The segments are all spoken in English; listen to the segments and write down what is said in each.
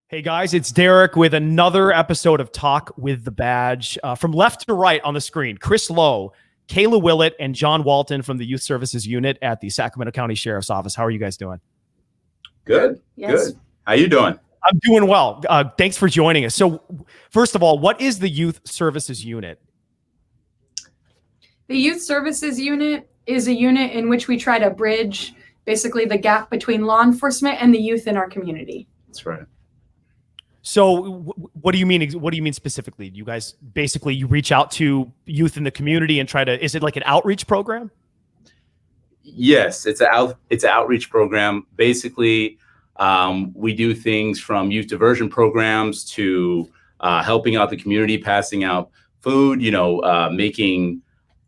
Hey guys, it's Derek with another episode of Talk with the Badge. From left to right on the screen, Chris Lowe, Kayla Willett, and John Walton from the Youth Services Unit at the Sacramento County Sheriff's Office. How are you guys doing? Good. Yes. Good. How you doing? I'm doing well. Thanks for joining us. So first of all, what is the Youth Services Unit? The Youth Services Unit is a unit in which we try to bridge basically the gap between law enforcement and the youth in our community. That's right. So what do you mean? What do you mean specifically? You guys basically you reach out to youth in the community and try to, is it like an outreach program? Yes, it's an outreach program. Basically, we do things from youth diversion programs to helping out the community, passing out food, making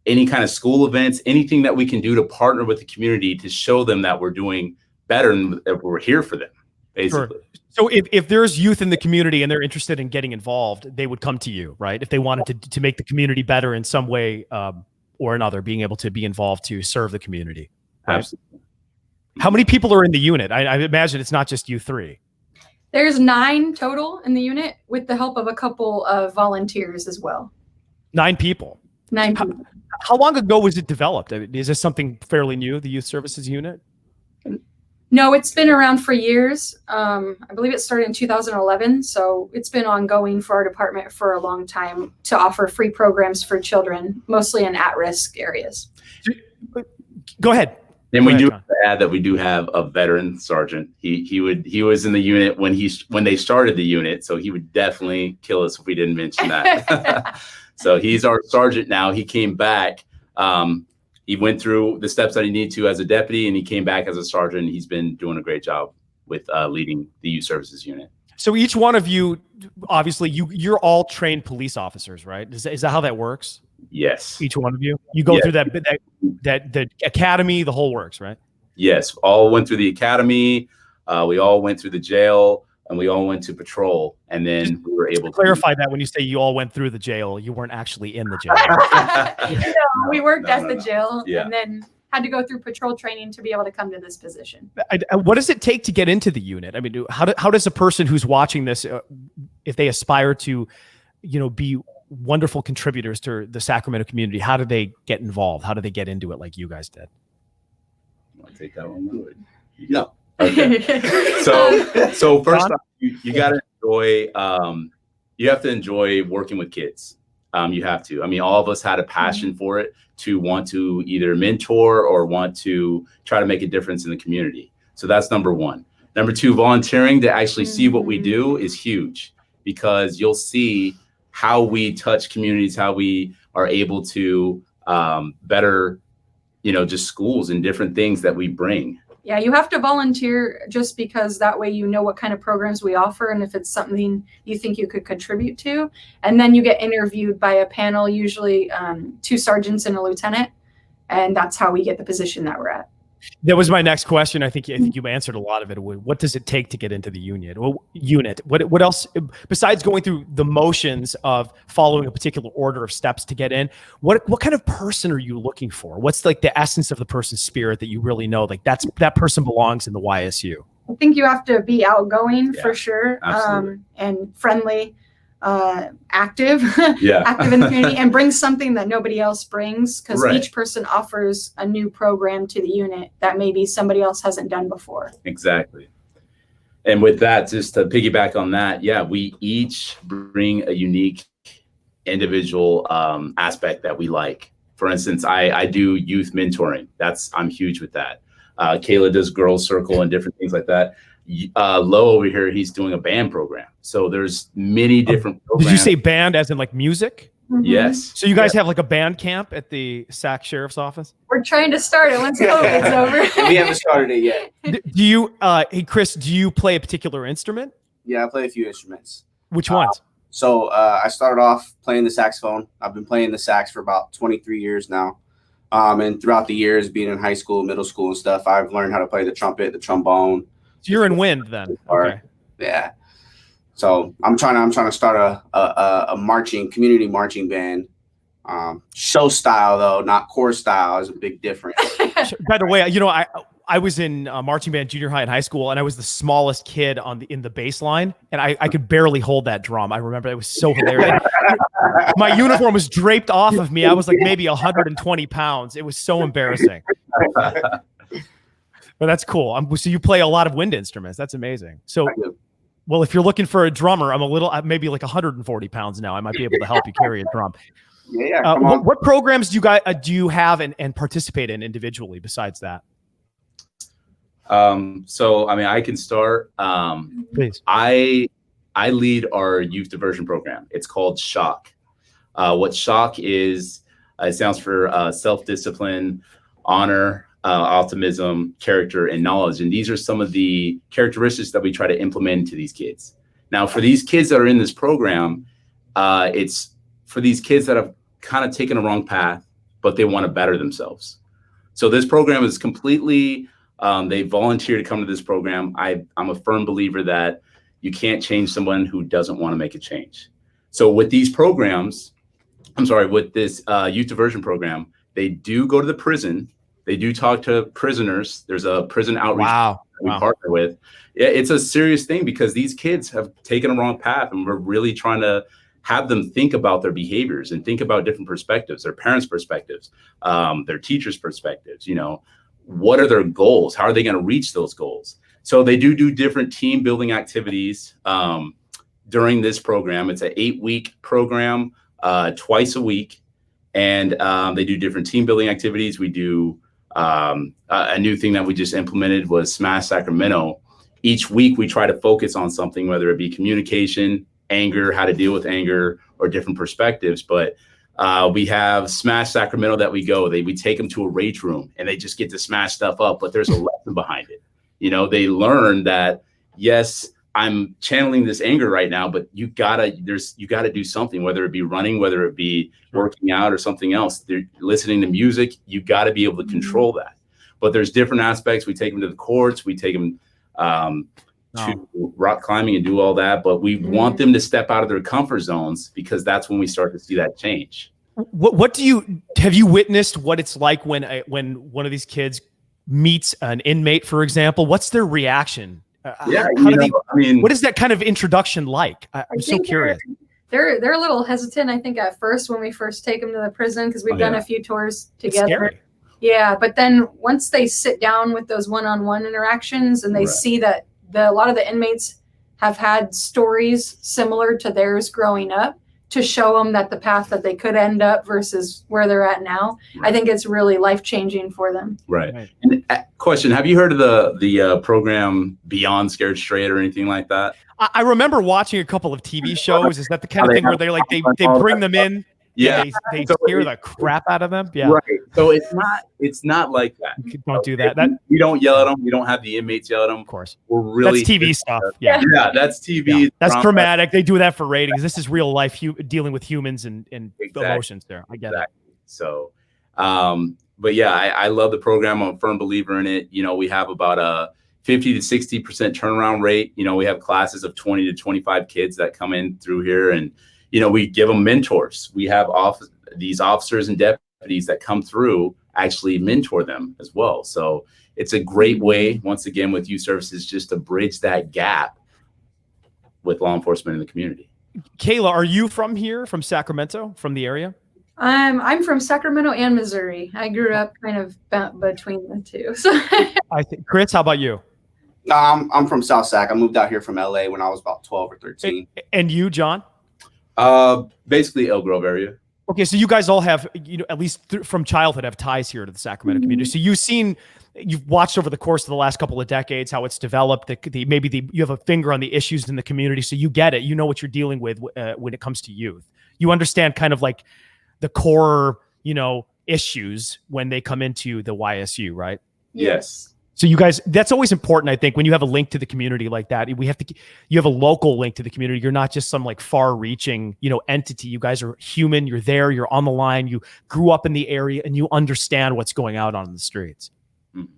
any kind of school events, anything that we can do to partner with the community to show them that we're doing better and that we're here for them, basically. Sure. So if there's youth in the community and they're interested in getting involved, they would come to you, right? If they wanted to make the community better in some way or another, being able to be involved to serve the community. Right? Absolutely. How many people are in the unit? I imagine it's not just you three. There's 9 total in the unit with the help of a couple of volunteers as well. 9 people. 9 people. How long ago was it developed? I mean, is this something fairly new, the Youth Services Unit? No, it's been around for years. I believe it started in 2011. So it's been ongoing for our department for a long time to offer free programs for children, mostly in at-risk areas. Go ahead. And we do John. add that we do have a veteran sergeant. He was in the unit when they started the unit, so he would definitely kill us if we didn't mention that. So he's our sergeant now. He came back. He went through the steps that he needed to as a deputy, and he came back as a sergeant. He's been doing a great job with leading the Youth Services Unit. So each one of you, obviously, you're all trained police officers, right? Is that how that works? Yes. Each one of you, you go through that the academy, the whole works, right? Yes, all went through the academy. We all went through the jail, and we all went to patrol, and then we were able to clarify that when you say you all went through the jail, you weren't actually in the jail. No, we worked at the jail Yeah. and then had to go through patrol training to be able to come to this position. What does it take to get into the unit? I mean, how does a person who's watching this, if they aspire to, be wonderful contributors to the Sacramento community, how do they get involved? How do they get into it like you guys did? I'll take that one. No. Okay. So first off, you got to enjoy. You have to enjoy working with kids. You have to. I mean, all of us had a passion for it, to want to either mentor or want to try to make a difference in the community. So that's number one. Number two, volunteering to actually see what we do is huge, because you'll see how we touch communities, how we are able to better, just schools and different things that we bring. Yeah, you have to volunteer just because that way you know what kind of programs we offer and if it's something you think you could contribute to. And then you get interviewed by a panel, usually 2 sergeants and a lieutenant. And that's how we get the position that we're at. That was my next question. I think you answered a lot of it. What does it take to get into the unit? What else, besides going through the motions of following a particular order of steps to get in? What kind of person are you looking for? What's like the essence of the person's spirit that you really know, like that person belongs in the YSU? I think you have to be outgoing for sure, absolutely. and friendly, active, Yeah. active in the community, and bring something that nobody else brings, because Right. each person offers a new program to the unit that maybe somebody else hasn't done before. Exactly. And with that, just to piggyback on that, we each bring a unique individual aspect that we like. For instance, I do youth mentoring. I'm huge with that. Kayla does Girls Circle and different things like that. Low over here, he's doing a band program. So there's many different programs. Did you say band as in like music? Mhm. Yes. So you guys have like a band camp at the Sac Sheriff's Office? We're trying to start it once COVID's over. We haven't started it yet. Do you, hey Chris, do you play a particular instrument? Yeah, I play a few instruments. Which ones? So I started off playing the saxophone. I've been playing the sax for about 23 years now. And throughout the years, being in high school, middle school and stuff, I've learned how to play the trumpet, the trombone. So you're in wind then. Okay. Yeah. So I'm trying to start a community marching band. Show style though, not core style, is a big difference. By the way, I was in marching band junior high and high school, and I was the smallest kid in the bass line, and I could barely hold that drum. I remember it was so hilarious. My uniform was draped off of me. I was like maybe 120 pounds. It was so embarrassing. But that's cool. So you play a lot of wind instruments. That's amazing. So, well, if you're looking for a drummer, I'm maybe like 140 pounds now. I might be able to help you carry a drum. Yeah, come on. What programs do you have and participate in individually besides that? So I mean, I can start. Please. I lead our youth diversion program. It's called SHOCK. What SHOCK is, it stands for self-discipline, honor, optimism, character, and knowledge. And these are some of the characteristics that we try to implement into these kids. Now, for these kids that are in this program, it's for these kids that have kind of taken a wrong path, but they want to better themselves. So this program is completely, they volunteer to come to this program. I'm a firm believer that you can't change someone who doesn't want to make a change. So with these programs, with this youth diversion program, they do go to the prison. They do talk to prisoners. There's a prison outreach we partner with. It's a serious thing because these kids have taken a wrong path, and we're really trying to have them think about their behaviors and think about different perspectives, their parents' perspectives, their teachers' perspectives. You know, what are their goals? How are they going to reach those goals? So they do different team building activities during this program. It's an 8-week program, twice a week. And they do different team building activities. We do a new thing that we just implemented was Smash Sacramento. Each week we try to focus on something, whether it be communication, anger, how to deal with anger, or different perspectives. But we have Smash Sacramento that we take them to a rage room and they just get to smash stuff up, but there's a lesson behind it. You know, they learn that, yes, I'm channeling this anger right now, but you gotta do something, whether it be running, whether it be working out or something else. They're listening to music. You got to be able to control that. But there's different aspects. We take them to the courts. We take them to rock climbing and do all that. But we want them to step out of their comfort zones because that's when we start to see that change. Have you witnessed what it's like when one of these kids meets an inmate, for example? What's their reaction? What is that kind of introduction like? I'm so curious. They're a little hesitant, I think, at first when we first take them to the prison because we've done a few tours together. Yeah, but then once they sit down with those one-on-one interactions and they see that a lot of the inmates have had stories similar to theirs growing up to show them that the path that they could end up versus where they're at now, I think it's really life-changing for them. Right. And question, have you heard of the program Beyond Scared Straight or anything like that? I remember watching a couple of TV shows. Is that the kind of thing where they bring them in? Yeah, they scare the crap out of them. Yeah, right. So it's not like that. Don't do that. We don't yell at them. We don't have the inmates yell at them. Of course, we're really that's TV stuff. Yeah, that's TV. Yeah. That's dramatic. They do that for ratings. This is real life dealing with humans and emotions. There, I get it. So, but yeah, I love the program. I'm a firm believer in it. You know, we have about a 50 to 60% turnaround rate. You know, we have classes of 20 to 25 kids that come in through here, and you know, we give them mentors. We have these officers and deputies that come through actually mentor them as well. So it's a great way, once again, with youth services, just to bridge that gap with law enforcement in the community. Kayla, are you from here, from Sacramento, from the area? I'm from Sacramento and Missouri. I grew up kind of between the two. So I think, Chris, how about you? I'm from South Sac. I moved out here from LA when I was about 12 or 13. And you, John? Basically Elk Grove area. Okay, so you guys all have, at least from childhood, have ties here to the Sacramento community. So you've watched over the course of the last couple of decades how it's developed. You have a finger on the issues in the community, so you get it. You know what you're dealing with when it comes to youth. You understand kind of like the core, issues when they come into the YSU, right? Yes. So you guys, that's always important, I think, when you have a link to the community like that. You have a local link to the community. You're not just some like far-reaching, entity. You guys are human. You're there. You're on the line. You grew up in the area, and you understand what's going on the streets. Mm-hmm.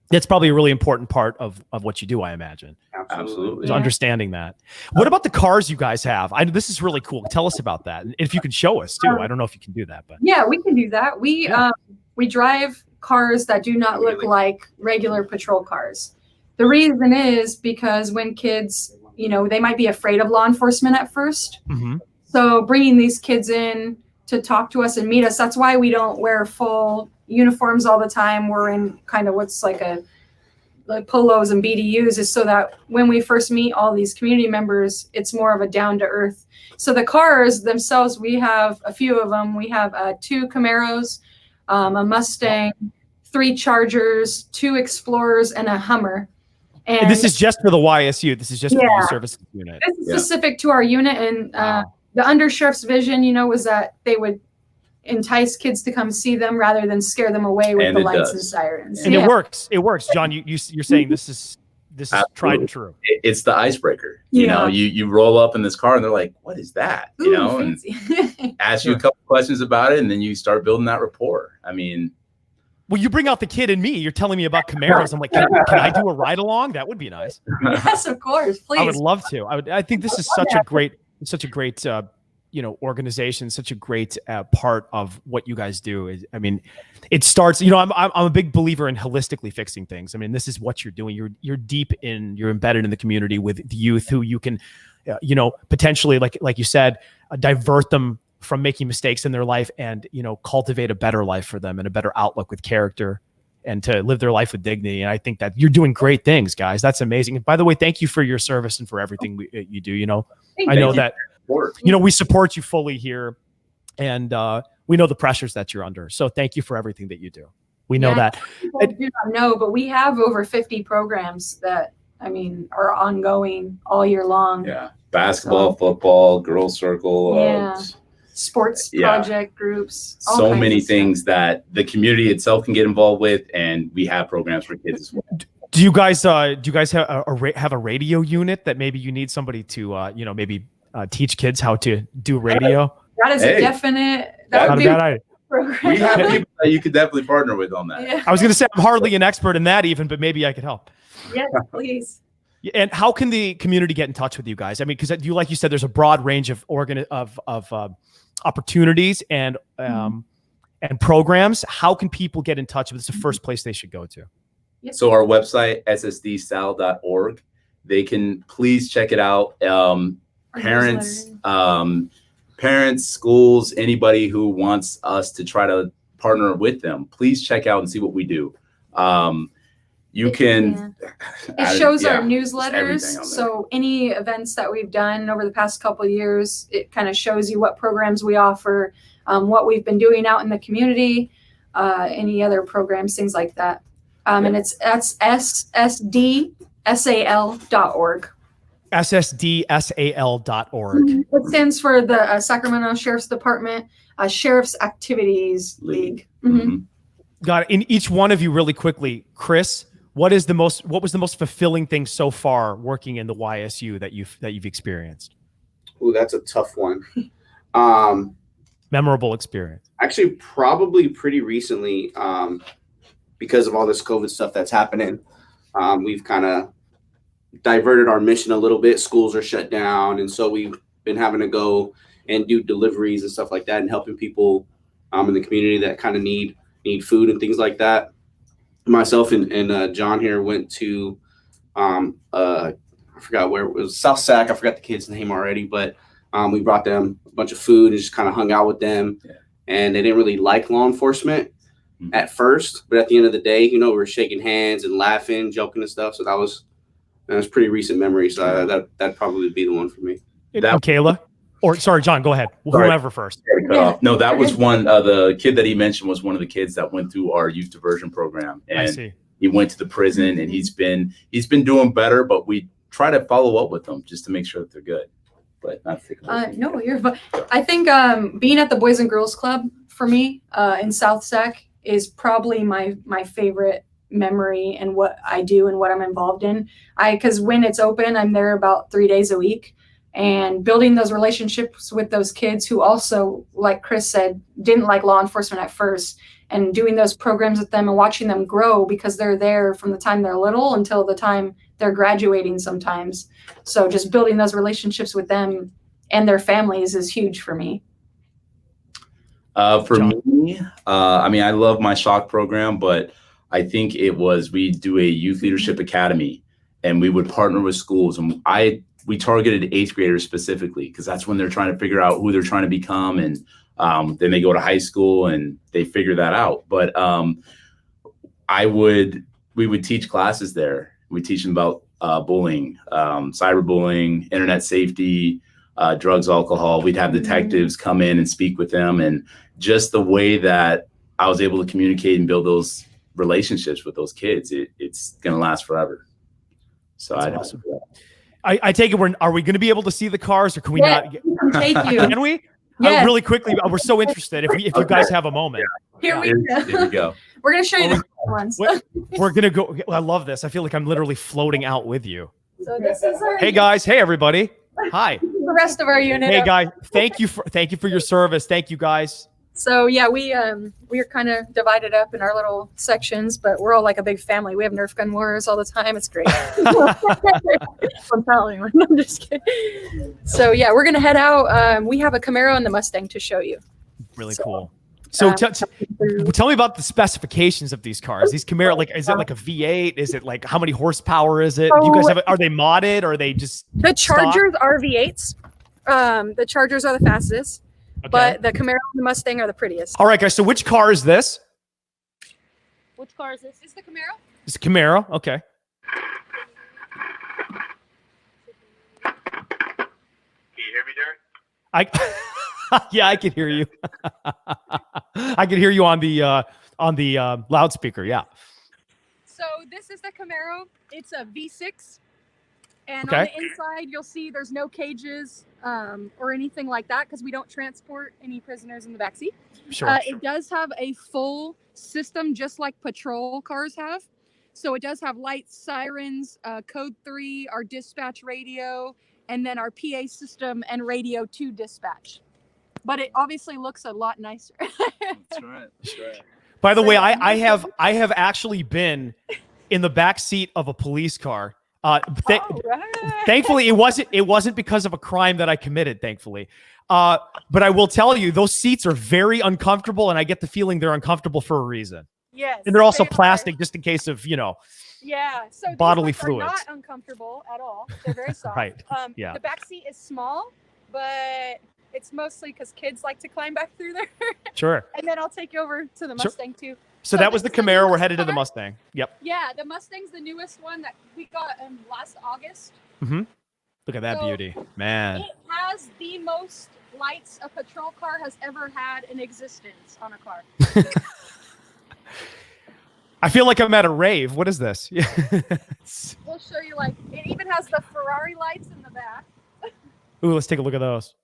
That's probably a really important part of what you do, I imagine. Absolutely. Is understanding that. What about the cars you guys have? This is really cool. Tell us about that, and if you can show us too. I don't know if you can do that, but yeah, we can do that. We drive cars that do not look like regular patrol cars. The reason is because when kids, they might be afraid of law enforcement at first. Mm-hmm. So bringing these kids in to talk to us and meet us, that's why we don't wear full uniforms all the time. We're in kind of what's like polos and BDUs, is so that when we first meet all these community members, it's more of a down to earth. So the cars themselves, we have a few of them. We have 2 Camaros, a Mustang, 3 Chargers, 2 Explorers, and a Hummer. And this is just for the YSU. This is just for the youth services unit. This is specific to our unit. And the undersheriff's vision, was that they would entice kids to come see them rather than scare them away with the lights and sirens. And it works. It works. John, you're saying this is tried and true. It's the icebreaker. You roll up in this car and they're like, what is that? Ooh, and ask you a couple questions about it, and then you start building that rapport. I mean, well, you bring out the kid in me. You're telling me about Camaros. I'm like, can I do a ride along? That would be nice. Yes, of course. Please. I would love to. I think this is such a great organization, such a great part of what you guys do. It starts, I'm a big believer in holistically fixing things. I mean, this is what you're doing. You're embedded in the community with the youth who you can, potentially, like you said, divert them from making mistakes in their life and, cultivate a better life for them and a better outlook with character and to live their life with dignity. And I think that you're doing great things, guys. That's amazing. And by the way, thank you for your service and for everything you do. I know that, we support you fully here, and we know the pressures that you're under. So thank you for everything that you do. We know that. People do not know, but we have over 50 programs that, are ongoing all year long. Yeah. Basketball, football, girls circle, sports project groups. So many things that the community itself can get involved with, and we have programs for kids as well. Do you guys have a radio unit that maybe you need somebody to maybe teach kids how to do radio? That is a definite. Not a bad idea. We have people that you could definitely partner with on that. Yeah. I was going to say I'm hardly an expert in that even, but maybe I could help. Yes, please. And how can the community get in touch with you guys? Because like you said, there's a broad range of opportunities and programs. How can people get in touch with? It's the first place they should go to. Yep. So our website, ssdsal.org. They can please check it out. Parents, schools, anybody who wants us to try to partner with them, please check out and see what we do. You can. It shows our newsletters. So any events that we've done over the past couple of years, it kind of shows you what programs we offer, what we've been doing out in the community, any other programs, things like that. And that's ssdsal.org. ssdsal.org. It stands for the Sacramento Sheriff's Department Sheriff's Activities League. Mm-hmm. Got it. In each one of you, really quickly, Chris, what was the most fulfilling thing so far working in the YSU that you've experienced? Ooh, that's a tough one. Memorable experience. Actually, probably pretty recently, because of all this COVID stuff that's happening, we've kind of diverted our mission a little bit. Schools are shut down, and so we've been having to go and do deliveries and stuff like that, and helping people in the community that kind of need food and things like that. Myself and John here went to I forgot where it was, South Sac. I forgot the kid's name already, but we brought them a bunch of food and just kind of hung out with them. Yeah. And they didn't really like law enforcement at first, but at the end of the day, we were shaking hands and laughing, joking and stuff. So that was pretty recent memory. So that'd probably be the one for me. Kayla? Or sorry, John, go ahead. Whoever first. No, that was one. The kid that he mentioned was one of the kids that went through our youth diversion program, and I see. He went to the prison, and he's been doing better. But we try to follow up with them just to make sure that they're good. But not no, you're. I think being at the Boys and Girls Club for me in South Sac is probably my favorite memory and what I do and what I'm involved in. Because when it's open, I'm there about 3 days a week. And building those relationships with those kids who also, like Chris said, didn't like law enforcement at first, and doing those programs with them and watching them grow because they're there from the time they're little until the time they're graduating sometimes. So just building those relationships with them and their families is huge for me. For John? me, I mean, I love my shock program, but I think we do a youth leadership academy, and we would partner with schools, and we targeted 8th graders specifically because that's when they're trying to figure out who they're trying to become, and then they go to high school and they figure that out. But we would teach classes there. We teach them about bullying, cyberbullying, internet safety, drugs, alcohol. We'd have detectives come in and speak with them, and just the way that I was able to communicate and build those relationships with those kids, it's going to last forever. So that's awesome. I take it are we going to be able to see the cars, or can we not? Take you. Can we? Yes. Really quickly, we're so interested. If you guys have a moment, Here we go. We're gonna show you the ones. We're gonna go. I love this. I feel like I'm literally floating out with you. So this is our. Hey guys. Hey everybody. Hi. The rest of our unit. Hey guys. Thank you for your service. Thank you guys. So yeah, we are kind of divided up in our little sections, but we're all like a big family. We have Nerf gun wars all the time. It's great. I'm telling you, I'm just kidding. So yeah, we're gonna head out. We have a Camaro and the Mustang to show you. Really cool. So tell me about the specifications of these cars. These Camaro, like, is it like a V8? Is it like, how many horsepower is it? Do you guys are they modded, or are they just the Chargers are V8s? The Chargers are the fastest. Okay. But the Camaro and the Mustang are the prettiest. All right, guys. So which car is this? Which car is this? Is the Camaro? It's a Camaro. Okay. Can you hear me, Derek? Yeah, I can hear you. I can hear you on the loudspeaker. Yeah. So this is the Camaro. It's a V6. And okay. On the inside, you'll see there's no cages or anything like that because we don't transport any prisoners in the backseat. Sure. It does have a full system just like patrol cars have. So it does have lights, sirens, code 3, our dispatch radio, and then our PA system and radio to dispatch. But it obviously looks a lot nicer. That's right. That's right. By the way, I have actually been in the back seat of a police car. Right. Thankfully, it wasn't because of a crime that I committed. Thankfully, but I will tell you, those seats are very uncomfortable, and I get the feeling they're uncomfortable for a reason. Yes. And they're also plastic, just in case of Yeah. So bodily these fluids. are not uncomfortable at all. They're very soft. Right. Yeah. The back seat is small, but it's mostly because kids like to climb back through there. Sure. And then I'll take you over to the Mustang too. So that was the Camaro. We're headed to the Mustang. Yep. Yeah, the Mustang's the newest one that we got last August. Mm-hmm. Look at that beauty, man. It has the most lights a patrol car has ever had in existence on a car. I feel like I'm at a rave. What is this? We'll show you. Like, it even has the Ferrari lights in the back. Ooh, let's take a look at those.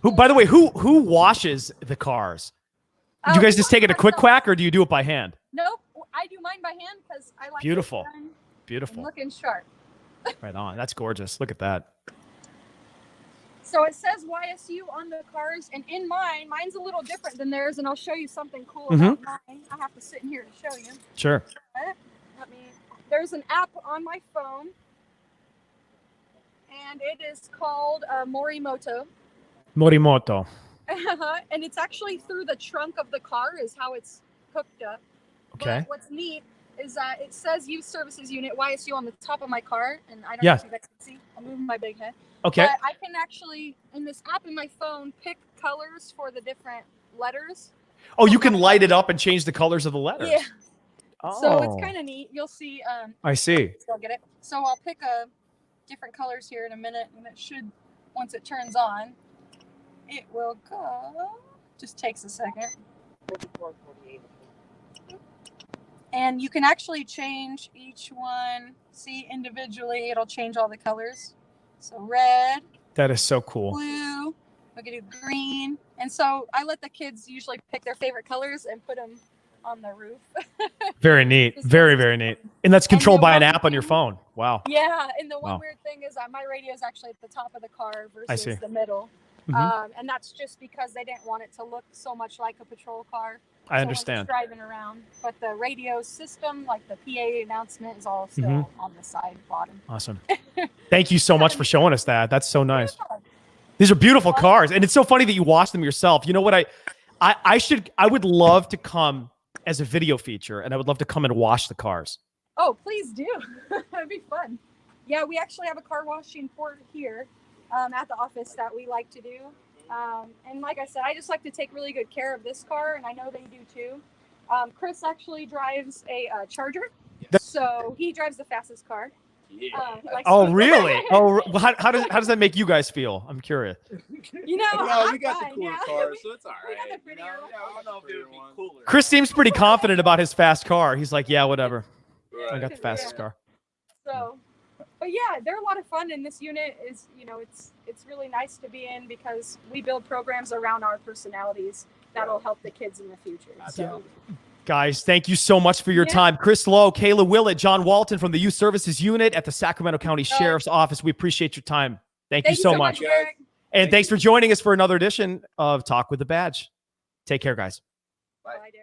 By the way, who washes the cars? Do you guys just take it a quick quack, or do you do it by hand? Nope, I do mine by hand because I like beautiful, beautiful, looking sharp. Right on. That's gorgeous. Look at that. So it says YSU on the cars, and in mine's a little different than theirs, and I'll show you something cool about mine. I have to sit in here to show you. Sure. There's an app on my phone, and it is called Morimoto. Morimoto. And it's actually through the trunk of the car is how it's hooked up. Okay. But what's neat is that it says Youth Services Unit YSU on the top of my car, and I don't know if you guys can see. I'll move my big head. Okay. But I can actually, in this app in my phone, pick colors for the different letters. Oh, you can light it up and change the colors of the letters. Yeah. Oh. So it's kind of neat. You'll see. I see. I'll get it. So I'll pick different colors here in a minute, and it should, once it turns on, it will go. Just takes a second. And you can actually change each one. See, individually, it'll change all the colors. So red. That is so cool. Blue. We can do green. And so I let the kids usually pick their favorite colors and put them on the roof. Very neat. Very, very neat. And that's controlled by an app on your phone. Wow. Yeah. And the one weird thing is that my radio is actually at the top of the car versus the middle. Mm-hmm. And that's just because they didn't want it to look so much like a patrol car. I understand. Driving around, but the radio system, like the PA announcement, is all still on the side bottom. Awesome. Thank you so much for showing us that. That's so nice. These are beautiful cars, and it's so funny that you wash them yourself. You know what? I would love to come as a video feature, and I would love to come and wash the cars. Oh, please do. That'd be fun. Yeah, we actually have a car washing port here at the office that we like to do. And like I said, I just like to take really good care of this car, and I know they do too. Chris actually drives a Charger, so he drives the fastest car. Yeah. Oh, really? Oh, how does that make you guys feel? I'm curious. You know, No, we I'm got the fine, cooler yeah. cars, so it's all We got right. the prettier I don't know if it would be cooler. Chris seems pretty confident about his fast car. He's like, yeah, whatever. I Right. got the fastest car. So, but yeah, they're a lot of fun, and this unit is, it's really nice to be in because we build programs around our personalities that'll help the kids in the future. So, Guys, thank you so much for your time. Chris Lowe, Kayla Willett, John Walton from the Youth Services Unit at the Sacramento County Sheriff's Office. We appreciate your time. Thank you so much. Eric. And thanks for joining us for another edition of Talk with the Badge. Take care, guys. Bye, Derek.